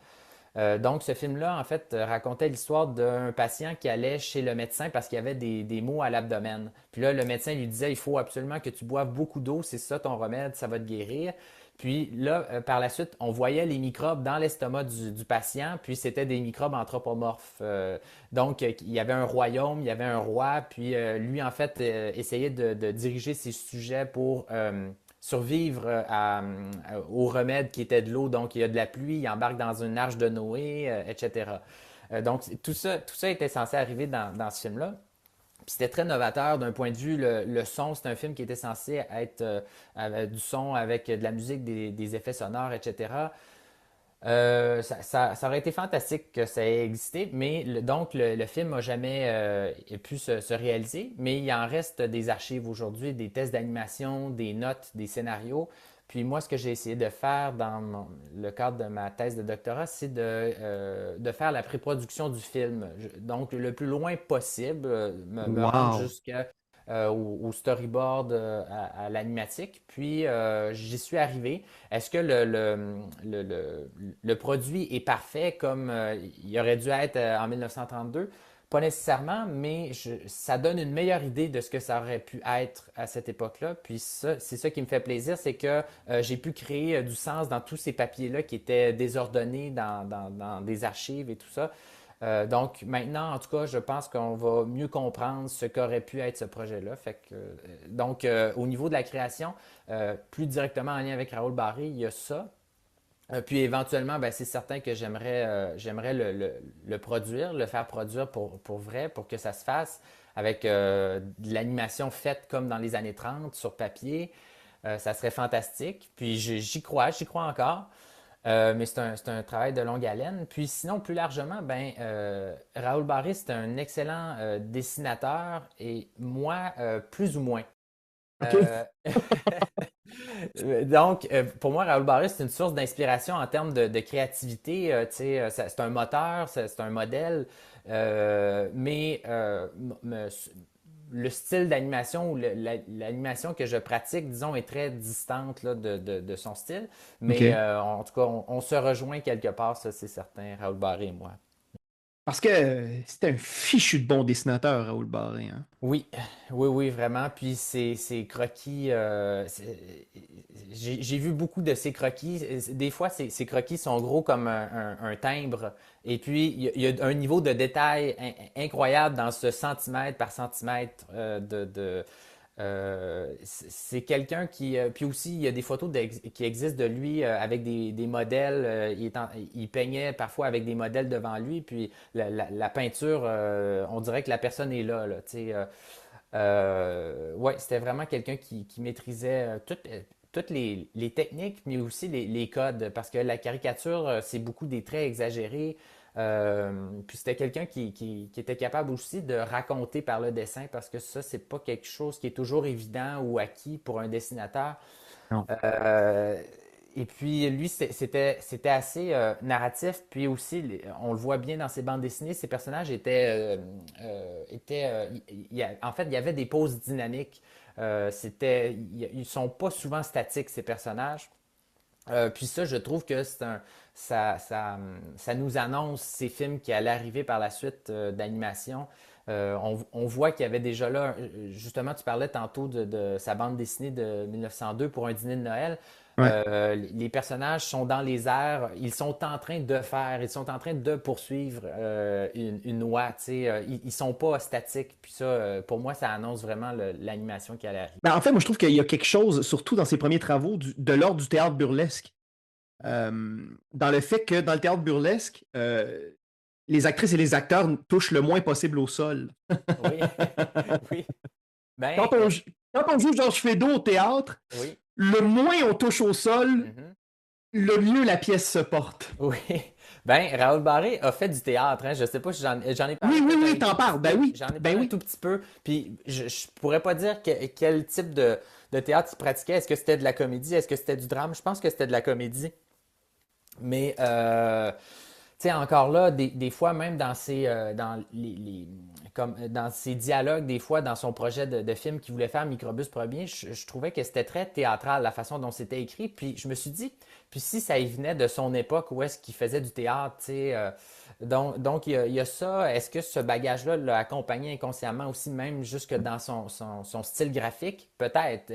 Donc, ce film-là, en fait, racontait l'histoire d'un patient qui allait chez le médecin parce qu'il y avait des maux à l'abdomen. Puis là, le médecin lui disait, il faut absolument que tu boives beaucoup d'eau, c'est ça ton remède, ça va te guérir. Puis là, par la suite, on voyait les microbes dans l'estomac du patient, puis c'était des microbes anthropomorphes. Donc, il y avait un royaume, il y avait un roi, puis lui, en fait, essayait de diriger ses sujets pour survivre au remède qui était de l'eau. Donc, il y a de la pluie, il embarque dans une arche de Noé, etc. Donc, tout ça était censé arriver dans ce film-là. Puis c'était très novateur d'un point de vue le son. C'est un film qui était censé être avec du son avec de la musique, des effets sonores, etc. Ça aurait été fantastique que ça ait existé, mais donc le film n'a jamais pu se réaliser, mais il en reste des archives aujourd'hui, des tests d'animation, des notes, des scénarios. Puis moi, ce que j'ai essayé de faire dans le cadre de ma thèse de doctorat, c'est de faire la pré-production du film. Donc, le plus loin possible, me rendre Wow. jusqu'à au storyboard, à l'animatique. Puis, j'y suis arrivé. Est-ce que le produit est parfait comme il aurait dû être en 1932? Pas nécessairement, mais ça donne une meilleure idée de ce que ça aurait pu être à cette époque-là. Puis ça, c'est ça qui me fait plaisir, c'est que j'ai pu créer du sens dans tous ces papiers-là qui étaient désordonnés dans des archives et tout ça. Donc maintenant, en tout cas, je pense qu'on va mieux comprendre ce qu'aurait pu être ce projet-là. Fait que, donc, au niveau de la création, plus directement en lien avec Raoul Barré, il y a ça. Puis éventuellement, ben, c'est certain que j'aimerais le produire, le faire produire pour vrai, pour que ça se fasse avec de l'animation faite comme dans les années 30 sur papier. Ça serait fantastique. Puis j'y crois encore. Mais c'est un travail de longue haleine. Puis sinon, plus largement, ben, Raoul Barré, c'est un excellent dessinateur et moi, plus ou moins. OK. Euh, Donc, pour moi, Raoul Barré, c'est une source d'inspiration en termes de créativité. Tu sais, c'est un moteur, c'est un modèle, mais le style d'animation ou l'animation que je pratique, disons, est très distante là, de son style. Mais OK. en tout cas, on se rejoint quelque part, ça, c'est certain, Raoul Barré et moi. Parce que c'est un fichu de bon dessinateur, Raoul Barré, hein? Oui, oui, oui, vraiment. Puis ces croquis, j'ai vu beaucoup de ces croquis. Des fois, ces croquis sont gros comme un timbre. Et puis, il y a un niveau de détail incroyable dans ce centimètre par centimètre C'est quelqu'un qui. Puis aussi, il y a des photos qui existent de lui avec des modèles. Il peignait parfois avec des modèles devant lui. Puis la peinture, on dirait que la personne est là. Tu sais, ouais, c'était vraiment quelqu'un qui maîtrisait toutes les techniques, mais aussi les codes. Parce que la caricature, c'est beaucoup des traits exagérés. Puis c'était quelqu'un qui était capable aussi de raconter par le dessin parce que ça, c'est pas quelque chose qui est toujours évident ou acquis pour un dessinateur. Non. Euh, et puis lui, c'était assez narratif. Puis aussi, on le voit bien dans ses bandes dessinées, ses personnages en fait, il y avait des poses dynamiques. Ils sont pas souvent statiques, ces personnages. Puis ça, je trouve que ça nous annonce ces films qui allaient arriver par la suite d'animation. On voit qu'il y avait déjà là, justement, tu parlais tantôt de sa bande dessinée de 1902 pour un dîner de Noël. Ouais. Les personnages sont dans les airs, ils sont en train de poursuivre une oie, tu sais, ils sont pas statiques. Puis ça, pour moi, ça annonce vraiment l'animation qui allait arriver. Ben, en fait, moi, je trouve qu'il y a quelque chose, surtout dans ses premiers travaux, de l'ordre du théâtre burlesque. Dans le fait que dans le théâtre burlesque, les actrices et les acteurs touchent le moins possible au sol. Oui, oui. Ben, Quand on, quand on joue Georges Feydeau au théâtre, oui. le moins on touche au sol, Mhm. le mieux la pièce se porte. Oui. Ben, Raoul Barré a fait du théâtre, hein. Je sais pas si j'en ai parlé Oui, oui, peut-être un oui, tout t'en petit parles. Ben peu. oui, J'en ai ben parlé un oui. tout petit peu. Puis je pourrais pas dire quel type de théâtre il pratiquait. Est-ce que c'était de la comédie? Est-ce que c'était du drame? Je pense que c'était de la comédie. Mais tu sais, encore là, des fois, même dans ses dialogues, des fois, dans son projet de film qu'il voulait faire, Microbus Premier, je trouvais que c'était très théâtral, la façon dont c'était écrit. Puis je me suis dit, puis si ça y venait de son époque, où est-ce qu'il faisait du théâtre, tu sais, donc il y a ça. Est-ce que ce bagage-là l'a accompagné inconsciemment aussi, même jusque dans son style graphique? Peut-être,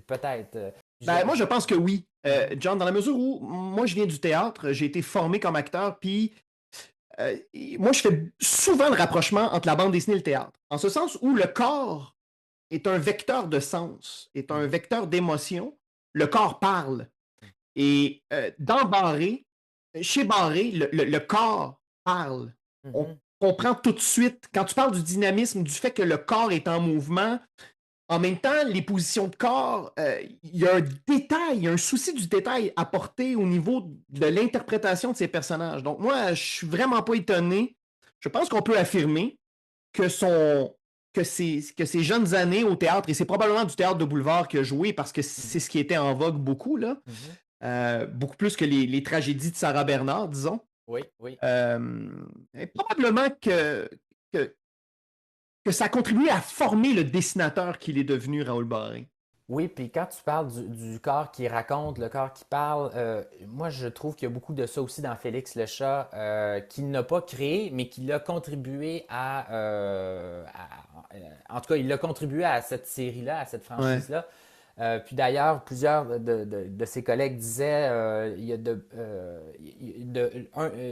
peut-être. Ben, moi, je pense que oui. John, dans la mesure où moi, je viens du théâtre, j'ai été formé comme acteur, puis euh, moi, je fais souvent le rapprochement entre la bande dessinée et le théâtre. En ce sens où le corps est un vecteur de sens, est un Mhm, vecteur d'émotion. Le corps parle. Et dans Barré, chez Barré, le corps parle. On mhm, comprend tout de suite, quand tu parles du dynamisme, du fait que le corps est en mouvement, en même temps, les positions de corps, il y a un détail, il y a un souci du détail apporté au niveau de l'interprétation de ces personnages. Donc moi, je suis vraiment pas étonné. Je pense qu'on peut affirmer que que ses jeunes années au théâtre, et c'est probablement du théâtre de boulevard qu'il a joué parce que c'est mhm, ce qui était en vogue beaucoup, là, mhm. beaucoup plus que les tragédies de Sarah Bernard, disons. Oui, oui. Probablement que, que ça a contribué à former le dessinateur qu'il est devenu, Raoul Barré. Oui, puis quand tu parles du corps qui raconte, le corps qui parle, moi je trouve qu'il y a beaucoup de ça aussi dans Félix le chat, qu'il n'a pas créé, mais qu'il a contribué en tout cas, il a contribué à cette série-là, à cette Ouais. franchise-là. Puis d'ailleurs, plusieurs de ses collègues disaient, il y a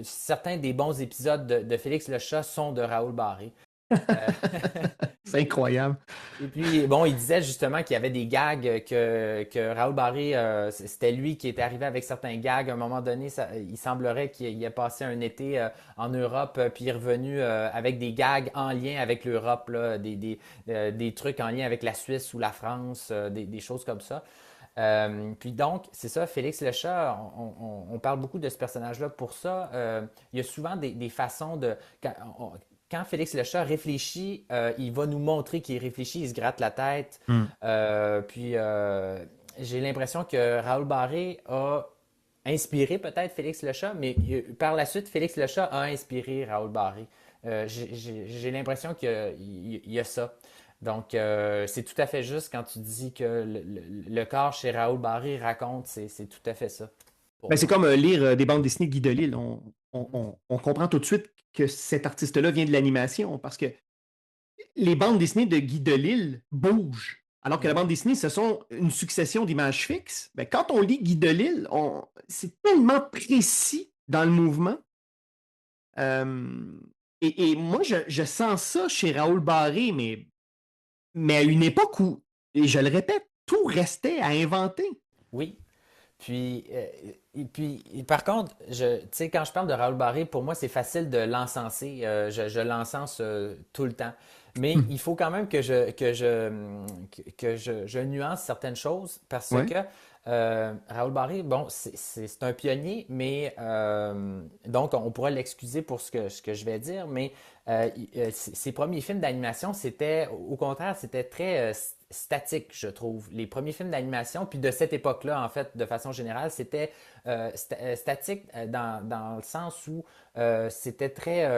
certains des bons épisodes de Félix le chat sont de Raoul Barré. Euh, C'est incroyable. Et puis, bon, il disait justement qu'il y avait des gags que Raoul Barré, c'était lui qui était arrivé avec certains gags. À un moment donné, il semblerait qu'il ait passé un été en Europe, puis il est revenu avec des gags en lien avec l'Europe, là, des trucs en lien avec la Suisse ou la France, des choses comme ça. Puis donc, c'est ça, Félix le chat, on parle beaucoup de ce personnage-là pour ça. Il y a souvent des façons de... Quand Félix le chat réfléchit, il va nous montrer qu'il réfléchit, il se gratte la tête. Mm. Puis j'ai l'impression que Raoul Barré a inspiré peut-être Félix le chat, mais par la suite, Félix le chat a inspiré Raoul Barré. J'ai l'impression qu'il y a ça. Donc, c'est tout à fait juste quand tu dis que le corps chez Raoul Barré raconte, c'est tout à fait ça pour Ben, c'est moi. comme lire des bandes dessinées de Guy Delisle. Mhm, On comprend tout de suite que cet artiste-là vient de l'animation parce que les bandes dessinées de Guy Delisle bougent. Alors que la mhm, bande dessinée, ce sont une succession d'images fixes. Ben, quand on lit Guy Delisle, c'est tellement précis dans le mouvement. Euh, et moi, je sens ça chez Raoul Barré, mais à une époque où et je le répète, tout restait à inventer. Oui. Et par contre, tu sais, quand je parle de Raoul Barré, pour moi, c'est facile de l'encenser. Je l'encense tout le temps. Mais il faut quand même que je nuance certaines choses parce Ouais. que Raoul Barré, bon, c'est un pionnier, mais donc on pourrait l'excuser pour ce que je vais dire, mais ses premiers films d'animation, c'était, au contraire, c'était très statique, je trouve. Les premiers films d'animation, puis de cette époque-là, en fait, de façon générale, c'était statique dans le sens où c'était très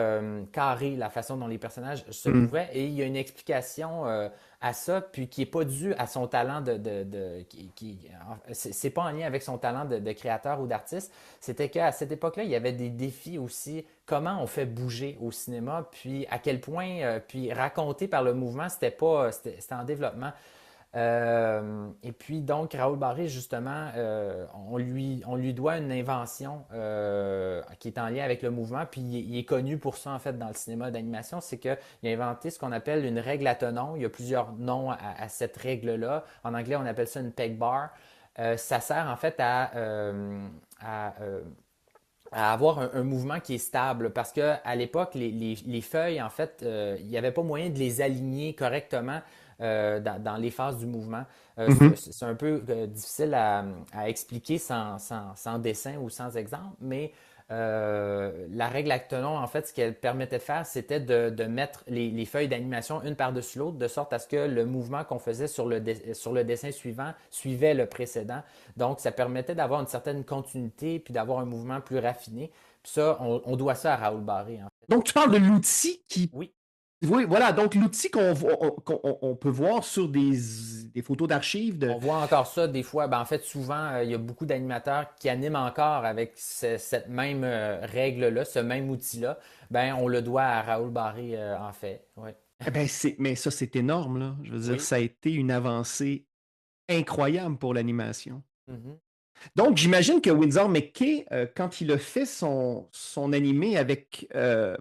carré la façon dont les personnages se Hmm. mouvaient et il y a une explication à ça, puis qui n'est pas due à son talent c'est pas en lien avec son talent de créateur ou d'artiste. C'était qu'à cette époque-là, il y avait des défis aussi. Comment on fait bouger au cinéma, puis à quel point, puis raconter par le mouvement, c'était pas, c'était en développement. Et puis donc Raoul Barré, justement, on lui doit une invention qui est en lien avec le mouvement, puis il est connu pour ça en fait dans le cinéma d'animation, c'est qu'il a inventé ce qu'on appelle une règle à tenons. Il y a plusieurs noms à cette règle-là. En anglais, on appelle ça une peg bar. Ça sert en fait à, euh, à avoir un mouvement qui est stable parce que à l'époque, les feuilles, en fait, il n'y avait pas moyen de les aligner correctement dans les phases du mouvement. Mhm. C'est un peu difficile à expliquer sans dessin ou sans exemple, mais la règle Actenon, en fait, ce qu'elle permettait de faire, c'était de mettre les feuilles d'animation une par-dessus l'autre, de sorte à ce que le mouvement qu'on faisait sur le dessin suivant suivait le précédent. Donc, ça permettait d'avoir une certaine continuité puis d'avoir un mouvement plus raffiné. Puis ça, on doit ça à Raoul Barré, en fait. Donc, tu parles de l'outil qui. Oui, Oui, voilà, donc l'outil qu'on peut voir sur des photos d'archives on voit encore ça des fois. Ben, en fait, souvent, il y a beaucoup d'animateurs qui animent encore avec cette même règle-là, ce même outil-là. Ben, on le doit à Raoul Barré, en fait. Ouais. eh ben, mais ça, c'est énorme, là. Je veux dire, Oui. ça a été une avancée incroyable pour l'animation. Mhm. Donc, j'imagine que Windsor McKay, quand il a fait son animé avec le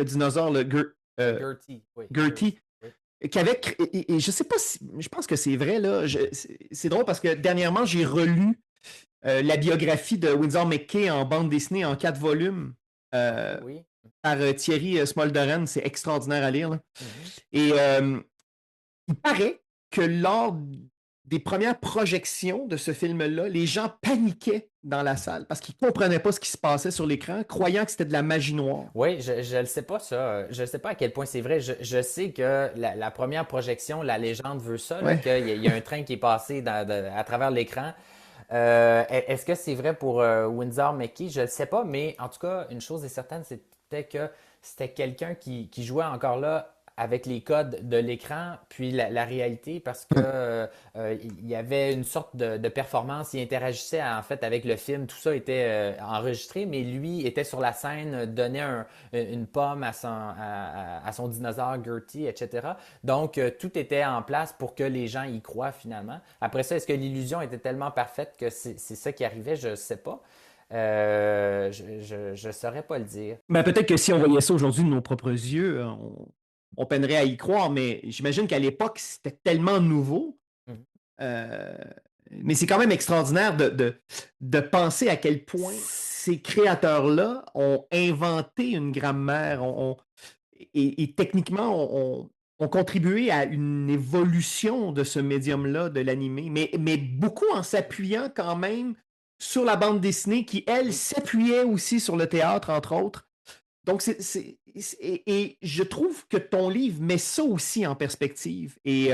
dinosaure, Gertie, oui, Gertie, Gertie, oui. et je sais pas si, je pense que c'est vrai, là. C'est drôle parce que dernièrement, j'ai relu la biographie de Windsor McKay en bande dessinée en 4 volumes OK, euh, oui. par Thierry Smolderen. C'est extraordinaire à lire, là. Mhm. Et il paraît que lors des premières projections de ce film-là, les gens paniquaient dans la salle parce qu'ils ne comprenaient pas ce qui se passait sur l'écran, croyant que c'était de la magie noire. Oui, je ne sais pas ça. Je ne sais pas à quel point c'est vrai. Je sais que la première projection, la légende veut ça, là, Ouais. qu'il y a un train qui est passé à travers l'écran. Est-ce que c'est vrai pour Windsor McKay? Je ne le sais pas, mais en tout cas, une chose est certaine, c'était que c'était quelqu'un qui jouait encore là avec les codes de l'écran, puis la réalité, parce que il y avait une sorte de performance, il interagissait en fait avec le film, tout ça était enregistré, mais lui était sur la scène, donnait une pomme à son dinosaure Gertie, etc. Donc tout était en place pour que les gens y croient finalement. Après ça, est-ce que l'illusion était tellement parfaite que c'est ça qui arrivait? Je ne sais pas. Je saurais pas le dire. Ben, peut-être que si on voyait ça aujourd'hui de nos propres yeux, on peinerait à y croire, mais j'imagine qu'à l'époque, c'était tellement nouveau. Mhm. Euh, mais c'est quand même extraordinaire de penser à quel point ces créateurs-là ont inventé une grammaire et techniquement ont contribué à une évolution de ce médium-là, de l'animé, mais beaucoup en s'appuyant quand même sur la bande dessinée qui, elle, Oui. s'appuyait aussi sur le théâtre, entre autres. Donc, et je trouve que ton livre met ça aussi en perspective. Et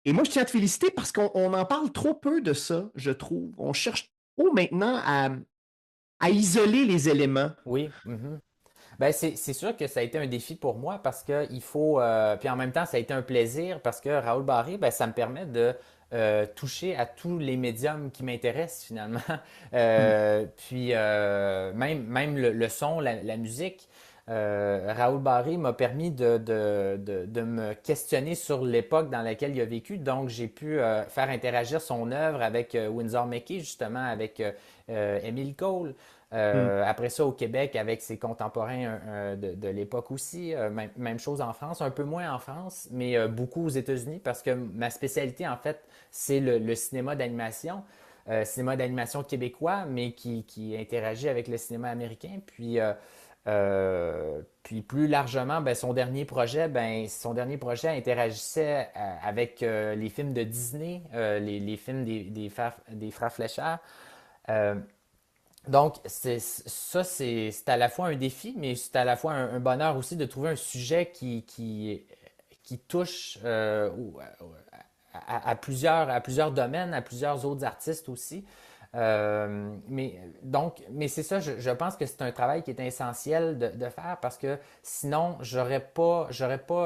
moi, je tiens à te féliciter parce qu'on en parle trop peu de ça, je trouve. On cherche trop maintenant à isoler les éléments. Oui. Mhm. Ben, c'est sûr que ça a été un défi pour moi parce que il faut. Puis en même temps, ça a été un plaisir parce que Raoul Barré, ben, ça me permet de toucher à tous les médiums qui m'intéressent finalement. Mm. Puis même le son, la musique. Raoul Barré m'a permis de me questionner sur l'époque dans laquelle il a vécu. Donc, j'ai pu faire interagir son œuvre avec Windsor McKay, justement, avec Emile Cole. Hmm. Après ça, au Québec, avec ses contemporains de l'époque aussi. Même chose en France, un peu moins en France, mais beaucoup aux États-Unis parce que ma spécialité, en fait, c'est le cinéma d'animation. Cinéma d'animation québécois, mais qui interagit avec le cinéma américain. Puis plus largement, ben, son dernier projet interagissait avec les films de Disney, les films des frères Fleischer. Euh, donc, c'est à la fois un défi, mais c'est à la fois un bonheur aussi de trouver un sujet qui touche à plusieurs domaines, à plusieurs autres artistes aussi. Mais c'est ça, je pense que c'est un travail qui est essentiel de faire parce que sinon, j'aurais pas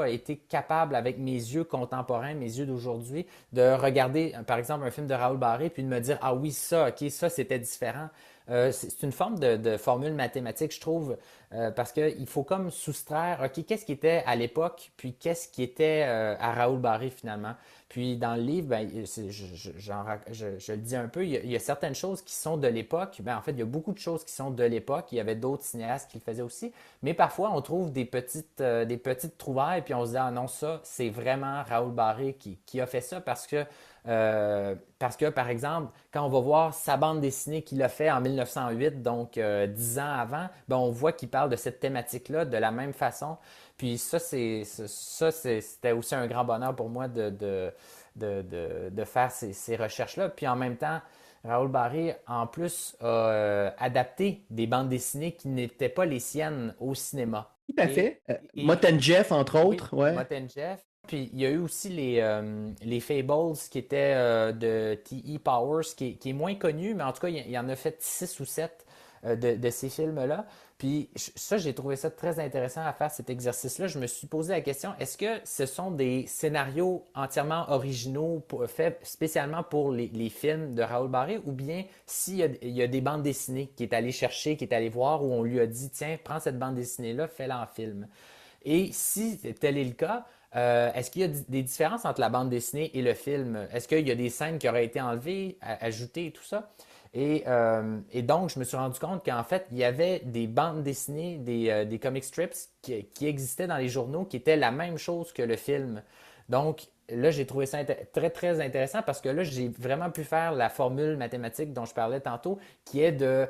été capable avec mes yeux contemporains, mes yeux d'aujourd'hui, de regarder, par exemple, un film de Raoul Barré puis de me dire, ah oui, ça, ok, ça, c'était différent. C'est une forme de formule mathématique, je trouve, parce qu'il faut comme soustraire, OK, qu'est-ce qui était à l'époque, puis qu'est-ce qui était à Raoul Barré finalement. Puis dans le livre, ben, je le dis un peu, il y a certaines choses qui sont de l'époque. Ben, en fait, il y a beaucoup de choses qui sont de l'époque. Il y avait d'autres cinéastes qui le faisaient aussi. Mais parfois, on trouve des petites trouvailles, puis on se dit, ah non, ça, c'est vraiment Raoul Barré qui a fait ça parce que, par exemple, quand on va voir sa bande dessinée qu'il a fait en 1908, donc 10 ans avant, ben, on voit qu'il parle de cette thématique-là de la même façon. Puis c'était aussi un grand bonheur pour moi de faire ces recherches-là. Puis en même temps, Raoul Barré, en plus, a adapté des bandes dessinées qui n'étaient pas les siennes au cinéma. Tout à Et, fait. et Mott and Jeff, entre oui, autres, ouais. Mutt and Jeff. Puis il y a eu aussi les Fables qui étaient de T.E. Powers, qui est moins connu, mais en tout cas, il en a fait 6 ou 7 de ces films-là. Puis ça, j'ai trouvé ça très intéressant à faire cet exercice-là. Je me suis posé la question, est-ce que ce sont des scénarios entièrement originaux faits spécialement pour les films de Raoul Barré ou bien il y a des bandes dessinées qui est allé chercher, qui est allé voir où on lui a dit, tiens, prends cette bande dessinée-là, fais-la en film. Et si tel est le cas, est-ce qu'il y a des différences entre la bande dessinée et le film? Est-ce qu'il y a des scènes qui auraient été enlevées, ajoutées et tout ça? Et donc, je me suis rendu compte qu'en fait, il y avait des bandes dessinées, des comic strips qui existaient dans les journaux qui étaient la même chose que le film. Donc, là, j'ai trouvé ça très, très intéressant parce que là, j'ai vraiment pu faire la formule mathématique dont je parlais tantôt, qui est de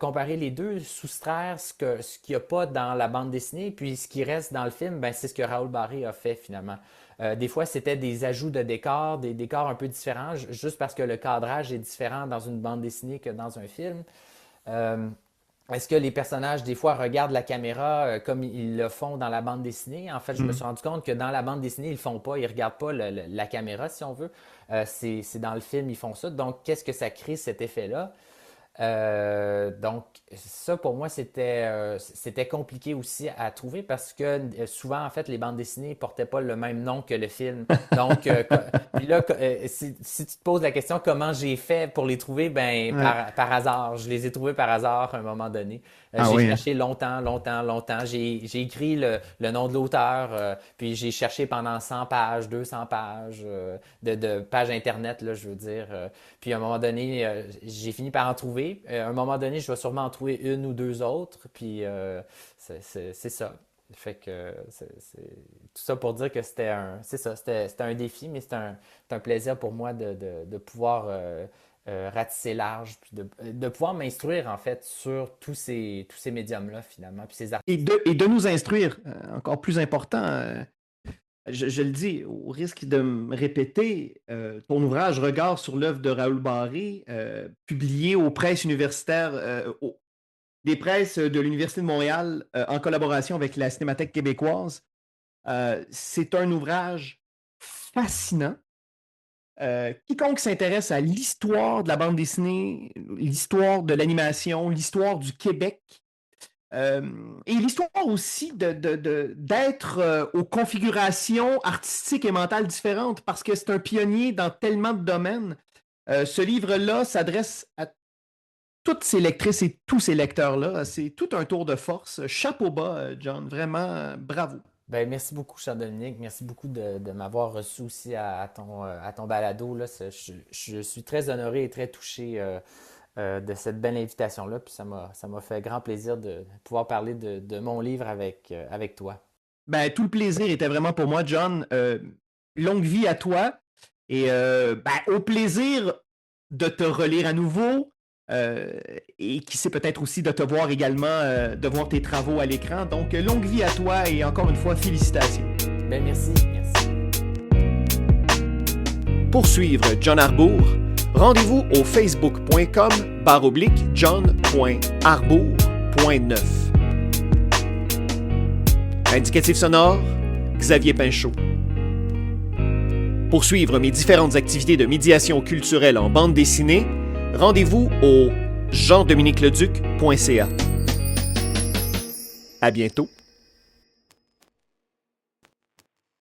comparer les deux, soustraire ce qu'il n'y a pas dans la bande dessinée, puis ce qui reste dans le film, ben, c'est ce que Raoul Barré a fait finalement. Des fois, c'était des ajouts de décors, des décors un peu différents, juste parce que le cadrage est différent dans une bande dessinée que dans un film. Euh, Est-ce que les personnages, des fois, regardent la caméra comme ils le font dans la bande dessinée? En fait, je me Hmm. suis rendu compte que dans la bande dessinée, ils le font pas, ils regardent pas la caméra, si on veut. C'est dans le film, ils font ça. Donc, qu'est-ce que ça crée, cet effet-là? Donc, ça pour moi, c'était compliqué aussi à trouver parce que souvent, en fait, les bandes dessinées portaient pas le même nom que le film. Donc, puis là, si tu te poses la question comment j'ai fait pour les trouver, ben, Ouais. par hasard. Je les ai trouvés par hasard à un moment donné. Ah J'ai oui, hein. cherché longtemps, longtemps, longtemps. J'ai écrit le nom de l'auteur, puis j'ai cherché pendant 100 pages, 200 pages de pages Internet, là, je veux dire. Puis à un moment donné, j'ai fini par en trouver. À un moment donné, je vais sûrement en trouver une ou deux autres. Puis c'est ça. Fait que tout ça pour dire que c'est ça, c'était un défi, mais c'est un plaisir pour moi de pouvoir ratisser large, puis de pouvoir m'instruire en fait sur tous ces médiums-là finalement, puis ces artistes. Et de nous instruire, encore plus important, je le dis, au risque de me répéter, ton ouvrage Regard sur l'œuvre de Raoul Barré, publié aux presses universitaires, des presses de l'Université de Montréal, en collaboration avec la Cinémathèque québécoise, c'est un ouvrage fascinant. Quiconque s'intéresse à l'histoire de la bande dessinée, l'histoire de l'animation, l'histoire du Québec, euh, et l'histoire aussi d'être aux configurations artistiques et mentales différentes, parce que c'est un pionnier dans tellement de domaines. Ce livre-là s'adresse à toutes ces lectrices et tous ces lecteurs-là. C'est tout un tour de force. Chapeau bas, John. Vraiment, bravo. Ben, merci beaucoup, cher Dominique. Merci beaucoup de m'avoir reçu aussi à ton balado. Là. Je suis très honoré et très touché de cette belle invitation-là. Puis ça m'a fait grand plaisir de pouvoir parler de mon livre avec toi. Ben, tout le plaisir était vraiment pour moi, John. Longue vie à toi. Et au plaisir de te relire à nouveau. Et qui sait peut-être aussi de te voir également, de voir tes travaux à l'écran. Donc, longue vie à toi et encore une fois, félicitations. Ben, merci. Pour suivre John Arbour, rendez-vous au facebook.com/john.arbour.9. Indicatif sonore, Xavier Pinchot. Pour suivre mes différentes activités de médiation culturelle en bande dessinée, rendez-vous au jean-dominique-leduc.ca. À bientôt.